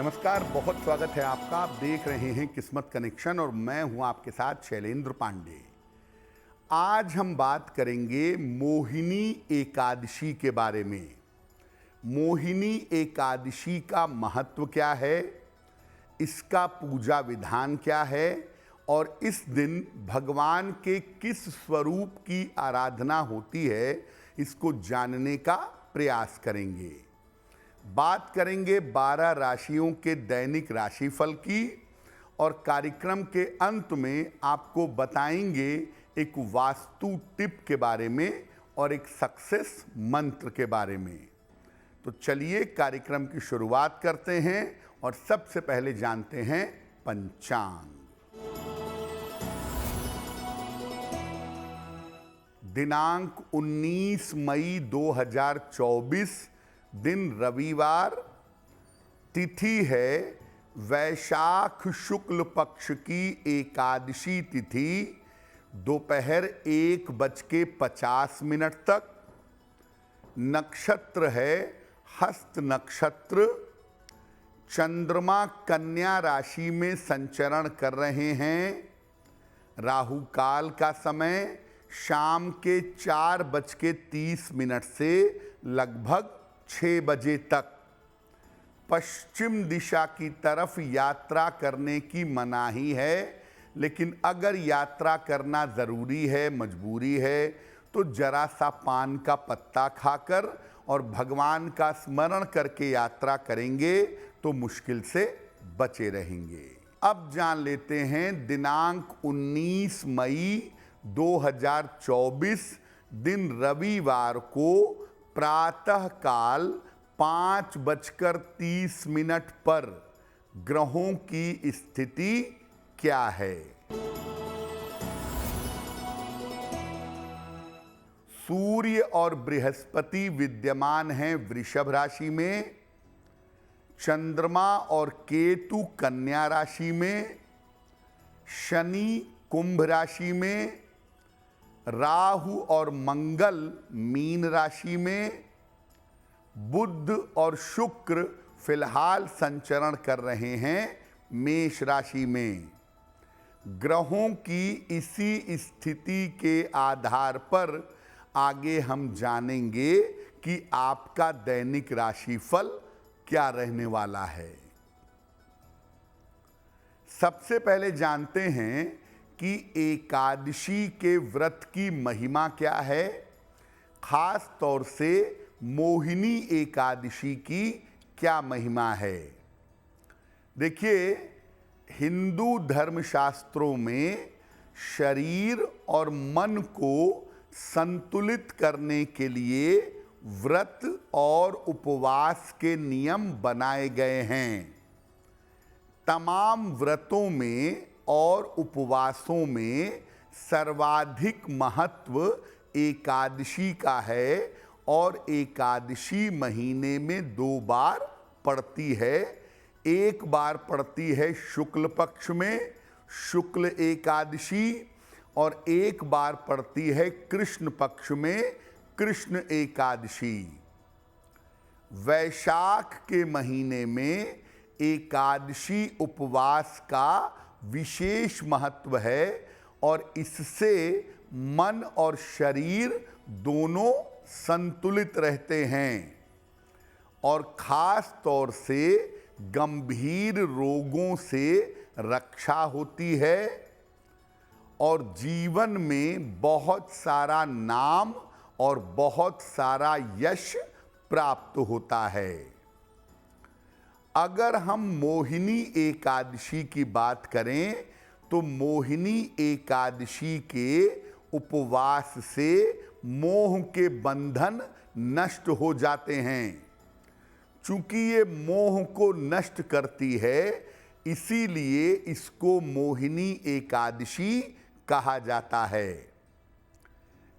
नमस्कार, बहुत स्वागत है आपका। आप देख रहे हैं किस्मत कनेक्शन और मैं हूं आपके साथ शैलेंद्र पांडे। आज हम बात करेंगे मोहिनी एकादशी के बारे में। मोहिनी एकादशी का महत्व क्या है, इसका पूजा विधान क्या है और इस दिन भगवान के किस स्वरूप की आराधना होती है, इसको जानने का प्रयास करेंगे। बात करेंगे 12 राशियों के दैनिक राशिफल की और कार्यक्रम के अंत में आपको बताएंगे एक वास्तु टिप के बारे में और एक सक्सेस मंत्र के बारे में। तो चलिए कार्यक्रम की शुरुआत करते हैं और सबसे पहले जानते हैं पंचांग। दिनांक 19 मई 2024, दिन रविवार, तिथि है वैशाख शुक्ल पक्ष की एकादशी तिथि, दोपहर 1:50 तक। नक्षत्र है हस्त नक्षत्र। चंद्रमा कन्या राशि में संचरण कर रहे हैं। राहु काल का समय शाम के 4:30 से लगभग 6 बजे तक। पश्चिम दिशा की तरफ यात्रा करने की मनाही है, लेकिन अगर यात्रा करना ज़रूरी है, मजबूरी है, तो जरा सा पान का पत्ता खाकर और भगवान का स्मरण करके यात्रा करेंगे तो मुश्किल से बचे रहेंगे। अब जान लेते हैं दिनांक 19 मई 2024, दिन रविवार को प्रातः काल 5:30 पर ग्रहों की स्थिति क्या है। सूर्य और बृहस्पति विद्यमान हैं वृषभ राशि में। चंद्रमा और केतु कन्या राशि में। शनि कुंभ राशि में। राहु और मंगल मीन राशि में। बुध और शुक्र फिलहाल संचरण कर रहे हैं मेष राशि में। ग्रहों की इसी स्थिति के आधार पर आगे हम जानेंगे कि आपका दैनिक राशिफल क्या रहने वाला है। सबसे पहले जानते हैं कि एकादशी के व्रत की महिमा क्या है, खास तौर से मोहिनी एकादशी की क्या महिमा है। देखिए, हिंदू धर्मशास्त्रों में शरीर और मन को संतुलित करने के लिए व्रत और उपवास के नियम बनाए गए हैं। तमाम व्रतों में और उपवासों में सर्वाधिक महत्व एकादशी का है और एकादशी महीने में 2 बार पड़ती है। एक बार पड़ती है शुक्ल पक्ष में, शुक्ल एकादशी, और एक बार पड़ती है कृष्ण पक्ष में, कृष्ण एकादशी। वैशाख के महीने में एकादशी उपवास का विशेष महत्व है और इससे मन और शरीर दोनों संतुलित रहते हैं और खास तौर से गंभीर रोगों से रक्षा होती है और जीवन में बहुत सारा नाम और बहुत सारा यश प्राप्त होता है। अगर हम मोहिनी एकादशी की बात करें तो मोहिनी एकादशी के उपवास से मोह के बंधन नष्ट हो जाते हैं। चूंकि ये मोह को नष्ट करती है, इसीलिए इसको मोहिनी एकादशी कहा जाता है।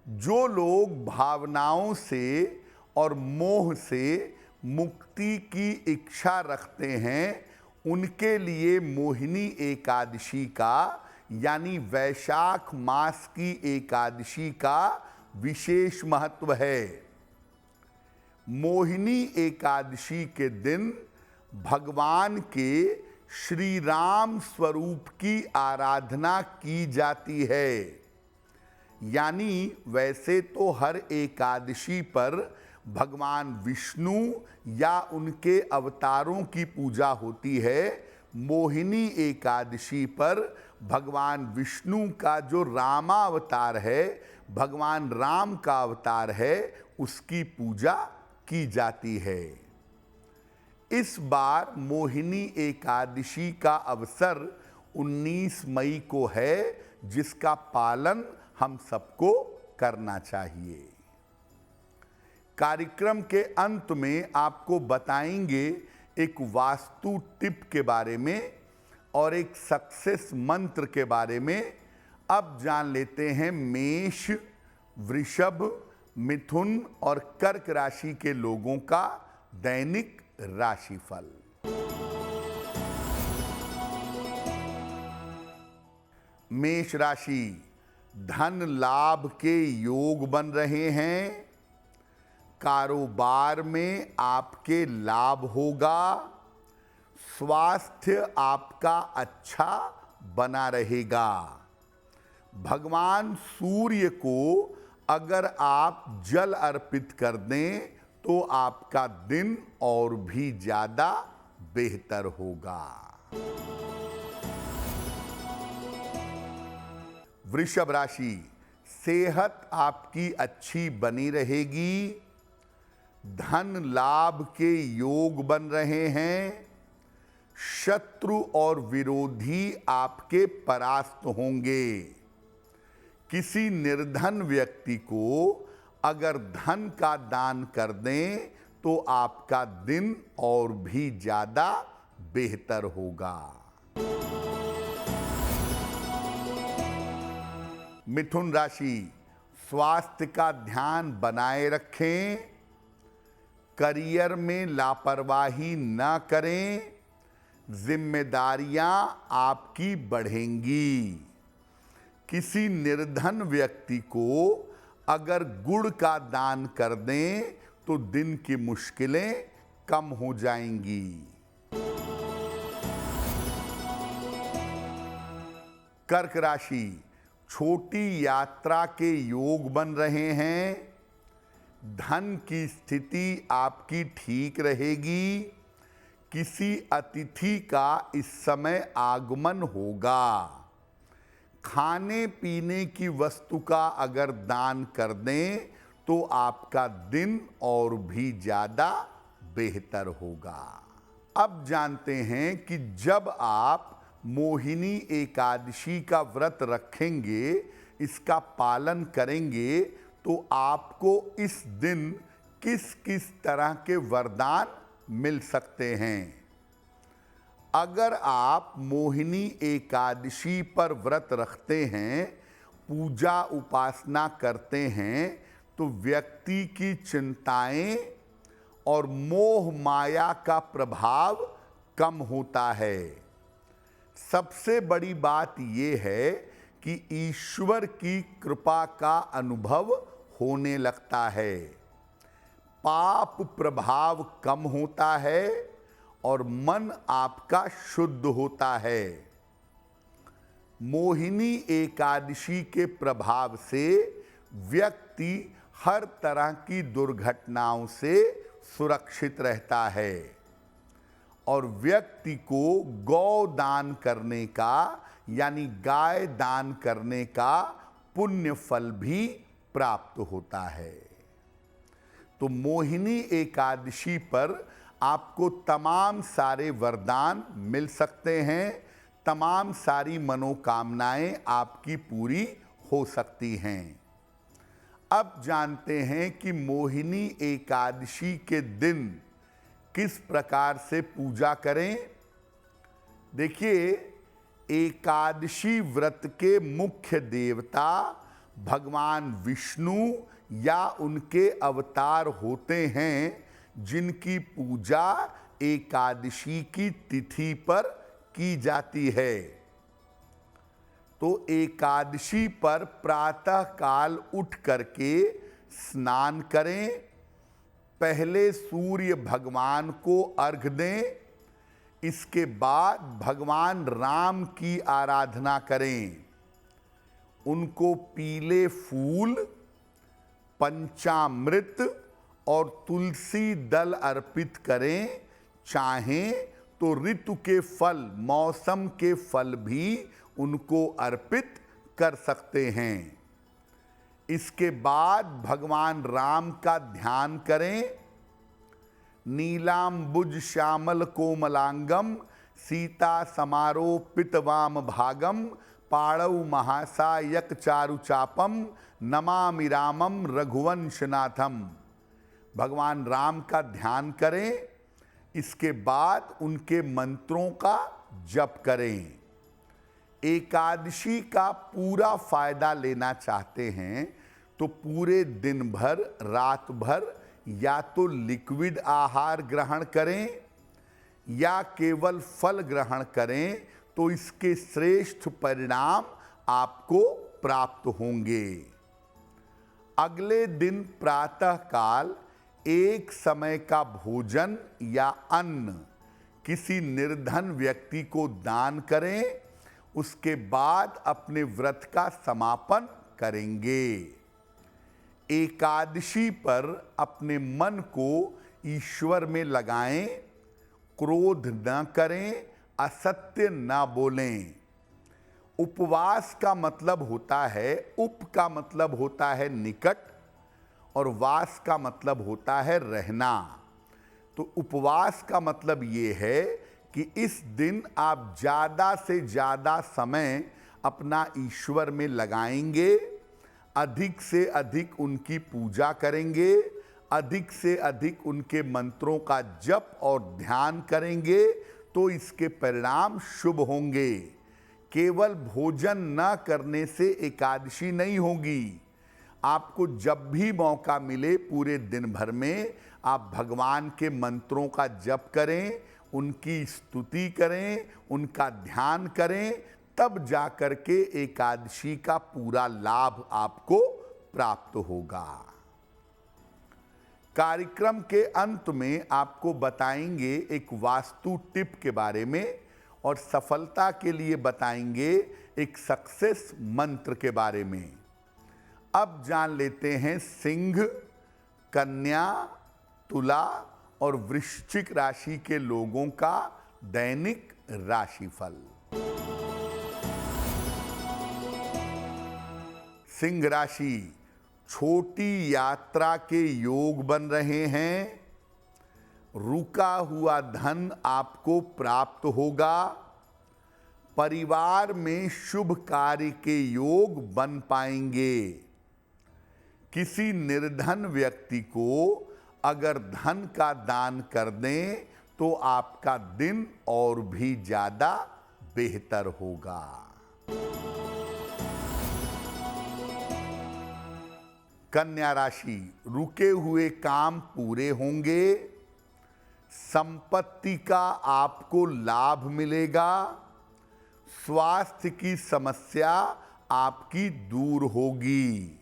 जो लोग भावनाओं से और मोह से मुक्ति की इच्छा रखते हैं, उनके लिए मोहिनी एकादशी का यानी वैशाख मास की एकादशी का विशेष महत्व है। मोहिनी एकादशी के दिन भगवान के श्री राम स्वरूप की आराधना की जाती है। यानी वैसे तो हर एकादशी पर भगवान विष्णु या उनके अवतारों की पूजा होती है। मोहिनी एकादशी पर भगवान विष्णु का जो रामावतार है, भगवान राम का अवतार है, उसकी पूजा की जाती है। इस बार मोहिनी एकादशी का अवसर 19 मई को है, जिसका पालन हम सबको करना चाहिए। कार्यक्रम के अंत में आपको बताएंगे एक वास्तु टिप के बारे में और एक सक्सेस मंत्र के बारे में। अब जान लेते हैं मेष, वृषभ, मिथुन और कर्क राशि के लोगों का दैनिक राशिफल। मेष राशि, धन लाभ के योग बन रहे हैं। कारोबार में आपके लाभ होगा। स्वास्थ्य आपका अच्छा बना रहेगा। भगवान सूर्य को अगर आप जल अर्पित कर दें तो आपका दिन और भी ज्यादा बेहतर होगा। वृषभ राशि, सेहत आपकी अच्छी बनी रहेगी। धन लाभ के योग बन रहे हैं। शत्रु और विरोधी आपके परास्त होंगे। किसी निर्धन व्यक्ति को अगर धन का दान कर दें तो आपका दिन और भी ज्यादा बेहतर होगा। मिथुन राशि, स्वास्थ्य का ध्यान बनाए रखें। करियर में लापरवाही न करें। जिम्मेदारियां आपकी बढ़ेंगी। किसी निर्धन व्यक्ति को अगर गुड़ का दान कर दें तो दिन की मुश्किलें कम हो जाएंगी। कर्क राशि, छोटी यात्रा के योग बन रहे हैं। धन की स्थिति आपकी ठीक रहेगी। किसी अतिथि का इस समय आगमन होगा। खाने पीने की वस्तु का अगर दान कर दें तो आपका दिन और भी ज्यादा बेहतर होगा। अब जानते हैं कि जब आप मोहिनी एकादशी का व्रत रखेंगे, इसका पालन करेंगे, तो आपको इस दिन किस किस तरह के वरदान मिल सकते हैं। अगर आप मोहिनी एकादशी पर व्रत रखते हैं, पूजा उपासना करते हैं, तो व्यक्ति की चिंताएं और मोह माया का प्रभाव कम होता है। सबसे बड़ी बात यह है कि ईश्वर की कृपा का अनुभव होने लगता है। पाप प्रभाव कम होता है और मन आपका शुद्ध होता है। मोहिनी एकादशी के प्रभाव से व्यक्ति हर तरह की दुर्घटनाओं से सुरक्षित रहता है और व्यक्ति को गौ दान करने का यानी गाय दान करने का पुण्य फल भी प्राप्त होता है। तो मोहिनी एकादशी पर आपको तमाम सारे वरदान मिल सकते हैं। तमाम सारी मनोकामनाएं आपकी पूरी हो सकती हैं। अब जानते हैं कि मोहिनी एकादशी के दिन किस प्रकार से पूजा करें। देखिए, एकादशी व्रत के मुख्य देवता भगवान विष्णु या उनके अवतार होते हैं, जिनकी पूजा एकादशी की तिथि पर की जाती है। तो एकादशी पर प्रातः काल उठ करके स्नान करें, पहले सूर्य भगवान को अर्घ दें इसके बाद भगवान राम की आराधना करें। उनको पीले फूल, पंचामृत और तुलसी दल अर्पित करें। चाहें तो ऋतु के फल, मौसम के फल भी उनको अर्पित कर सकते हैं। इसके बाद भगवान राम का ध्यान करें। नीलांबुज श्यामल कोमलांगम सीता समारोपित वाम भागम पाणौ महासायक चारु चापम नमामि रामम रघुवंशनाथम। भगवान राम का ध्यान करें। इसके बाद उनके मंत्रों का जप करें। एकादशी का पूरा फायदा लेना चाहते हैं तो पूरे दिन भर, रात भर या तो लिक्विड आहार ग्रहण करें या केवल फल ग्रहण करें, तो इसके श्रेष्ठ परिणाम आपको प्राप्त होंगे। अगले दिन प्रातःकाल एक समय का भोजन या अन्न किसी निर्धन व्यक्ति को दान करें। उसके बाद अपने व्रत का समापन करेंगे। एकादशी पर अपने मन को ईश्वर में लगाएं। क्रोध न करें, असत्य न बोलें। उपवास का मतलब होता है, उप का मतलब होता है निकट और वास का मतलब होता है रहना। तो उपवास का मतलब ये है कि इस दिन आप ज़्यादा से ज़्यादा समय अपना ईश्वर में लगाएंगे, अधिक से अधिक उनकी पूजा करेंगे, अधिक से अधिक उनके मंत्रों का जप और ध्यान करेंगे, तो इसके परिणाम शुभ होंगे। केवल भोजन न करने से एकादशी नहीं होगी। आपको जब भी मौका मिले पूरे दिन भर में आप भगवान के मंत्रों का जप करें, उनकी स्तुति करें, उनका ध्यान करें, तब जाकर के एकादशी का पूरा लाभ आपको प्राप्त होगा। कार्यक्रम के अंत में आपको बताएंगे एक वास्तु टिप के बारे में और सफलता के लिए बताएंगे एक सक्सेस मंत्र के बारे में। अब जान लेते हैं सिंह, कन्या, तुला और वृश्चिक राशि के लोगों का दैनिक राशिफल। सिंह राशि, छोटी यात्रा के योग बन रहे हैं। रुका हुआ धन आपको प्राप्त होगा। परिवार में शुभ कार्य के योग बन पाएंगे। किसी निर्धन व्यक्ति को अगर धन का दान कर दें तो आपका दिन और भी ज्यादा बेहतर होगा। कन्या राशि, रुके हुए काम पूरे होंगे। संपत्ति का आपको लाभ मिलेगा। स्वास्थ्य की समस्या आपकी दूर होगी।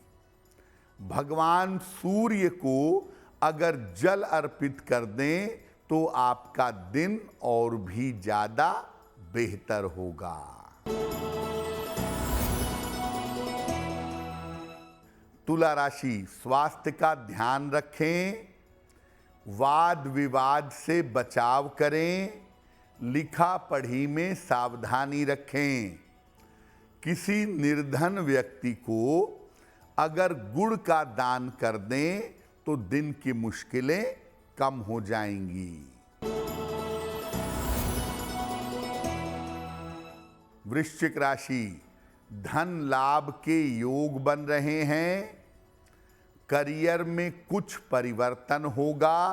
भगवान सूर्य को अगर जल अर्पित कर दें तो आपका दिन और भी ज्यादा बेहतर होगा। तुला राशि, स्वास्थ्य का ध्यान रखें। वाद विवाद से बचाव करें। लिखा पढ़ी में सावधानी रखें। किसी निर्धन व्यक्ति को अगर गुड़ का दान कर दें तो दिन की मुश्किलें कम हो जाएंगी। वृश्चिक राशि, धन लाभ के योग बन रहे हैं। करियर में कुछ परिवर्तन होगा।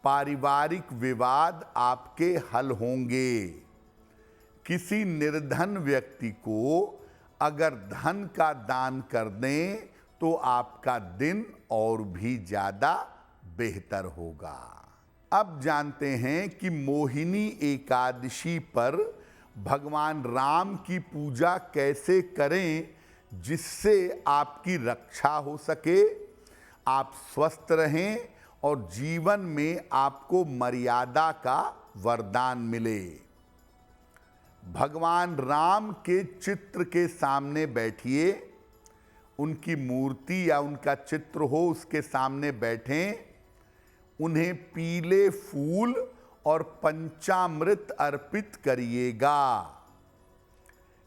पारिवारिक विवाद आपके हल होंगे। किसी निर्धन व्यक्ति को अगर धन का दान कर दें तो आपका दिन और भी ज्यादा बेहतर होगा। अब जानते हैं कि मोहिनी एकादशी पर भगवान राम की पूजा कैसे करें जिससे आपकी रक्षा हो सके, आप स्वस्थ रहें और जीवन में आपको मर्यादा का वरदान मिले। भगवान राम के चित्र के सामने बैठिए, उनकी मूर्ति या उनका चित्र हो उसके सामने बैठें, उन्हें पीले फूल और पंचामृत अर्पित करिएगा।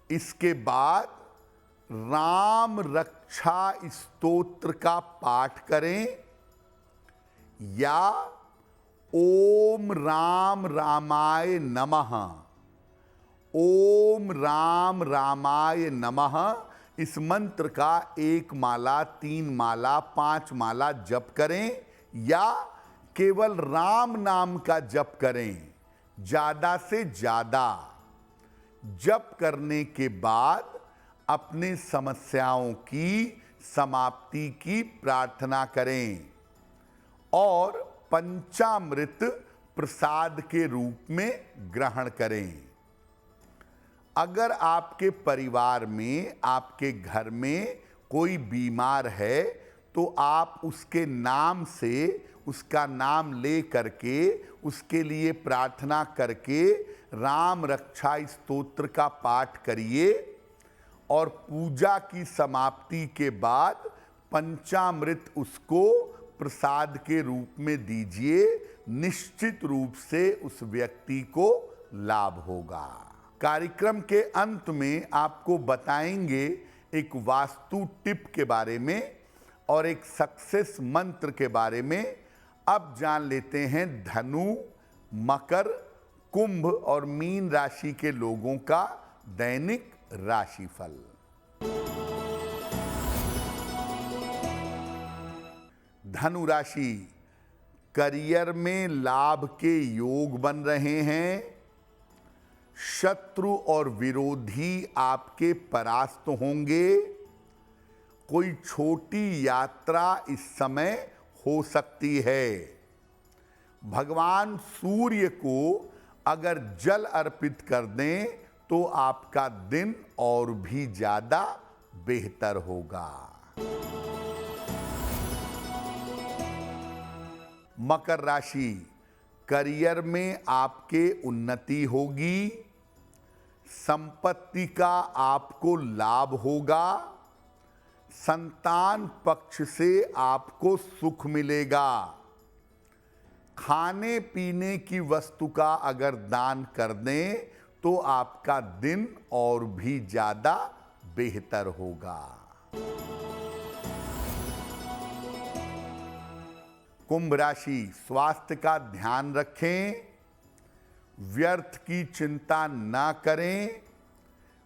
इसके बाद राम रक्षा स्तोत्र का पाठ करें या ओम राम रामाय नमः, ओम राम रामाय नमः इस मंत्र का 1 माला, 3 माला, 5 माला जप करें या केवल राम नाम का जप करें। ज्यादा से ज्यादा जप करने के बाद अपने समस्याओं की समाप्ति की प्रार्थना करें और पंचामृत प्रसाद के रूप में ग्रहण करें। अगर आपके परिवार में, आपके घर में कोई बीमार है तो आप उसके नाम से, उसका नाम ले करके, उसके लिए प्रार्थना करके राम रक्षा स्तोत्र का पाठ करिए और पूजा की समाप्ति के बाद पंचामृत उसको प्रसाद के रूप में दीजिए। निश्चित रूप से उस व्यक्ति को लाभ होगा। कार्यक्रम के अंत में आपको बताएंगे एक वास्तु टिप के बारे में और एक सक्सेस मंत्र के बारे में। अब जान लेते हैं धनु, मकर, कुंभ और मीन राशि के लोगों का दैनिक राशिफल। धनु राशि, करियर में लाभ के योग बन रहे हैं। शत्रु और विरोधी आपके परास्त होंगे। कोई छोटी यात्रा इस समय हो सकती है। भगवान सूर्य को अगर जल अर्पित कर दें तो आपका दिन और भी ज्यादा बेहतर होगा। मकर राशि, करियर में आपके उन्नति होगी। संपत्ति का आपको लाभ होगा। संतान पक्ष से आपको सुख मिलेगा। खाने पीने की वस्तु का अगर दान कर दें तो आपका दिन और भी ज्यादा बेहतर होगा। कुंभ राशि, स्वास्थ्य का ध्यान रखें। व्यर्थ की चिंता ना करें।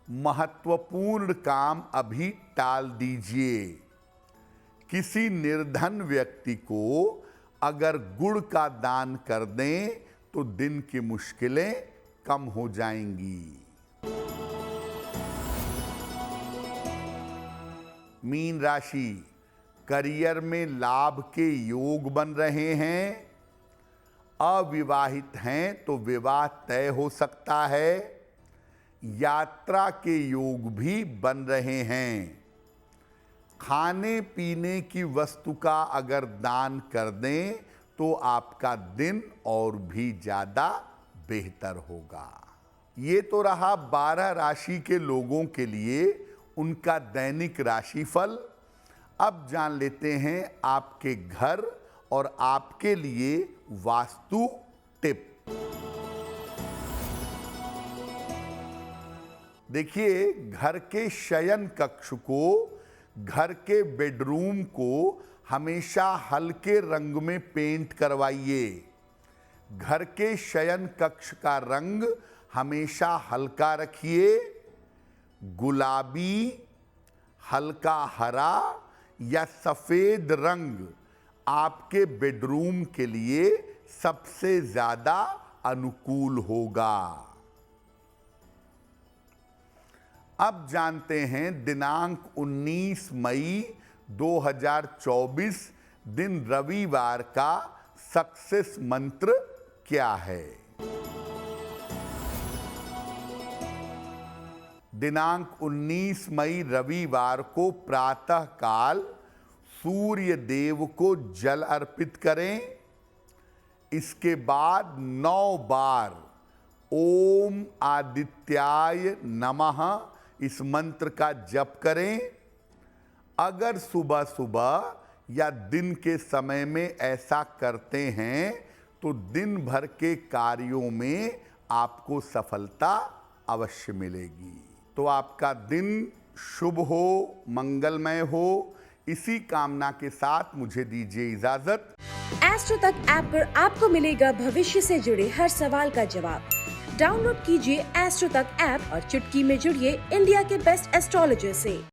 महत्वपूर्ण काम अभी टाल दीजिए। किसी निर्धन व्यक्ति को अगर गुड़ का दान कर दें तो दिन की मुश्किलें कम हो जाएंगी। मीन राशि, करियर में लाभ के योग बन रहे हैं। अविवाहित हैं तो विवाह तय हो सकता है। यात्रा के योग भी बन रहे हैं। खाने पीने की वस्तु का अगर दान कर दें तो आपका दिन और भी ज्यादा बेहतर होगा। ये तो रहा 12 राशि के लोगों के लिए उनका दैनिक राशिफल। अब जान लेते हैं आपके घर और आपके लिए वास्तु टिप। देखिए, घर के शयन कक्ष को, घर के बेडरूम को हमेशा हल्के रंग में पेंट करवाइए। घर के शयन कक्ष का रंग हमेशा हल्का रखिए। गुलाबी, हल्का हरा या सफेद रंग आपके बेडरूम के लिए सबसे ज्यादा अनुकूल होगा। अब जानते हैं दिनांक 19 मई 2024 दिन रविवार का सक्सेस मंत्र क्या है। दिनांक 19 मई रविवार को प्रातः काल सूर्य देव को जल अर्पित करें। इसके बाद 9 बार ओम आदित्याय नमः इस मंत्र का जप करें। अगर सुबह सुबह या दिन के समय में ऐसा करते हैं तो दिन भर के कार्यों में आपको सफलता अवश्य मिलेगी। तो आपका दिन शुभ हो, मंगलमय हो, इसी कामना के साथ मुझे दीजिए इजाजत। एस्ट्रो तक ऐप पर आपको मिलेगा भविष्य से जुड़े हर सवाल का जवाब। डाउनलोड कीजिए एस्ट्रो तक ऐप और चुटकी में जुड़िए इंडिया के बेस्ट एस्ट्रोलॉजर से।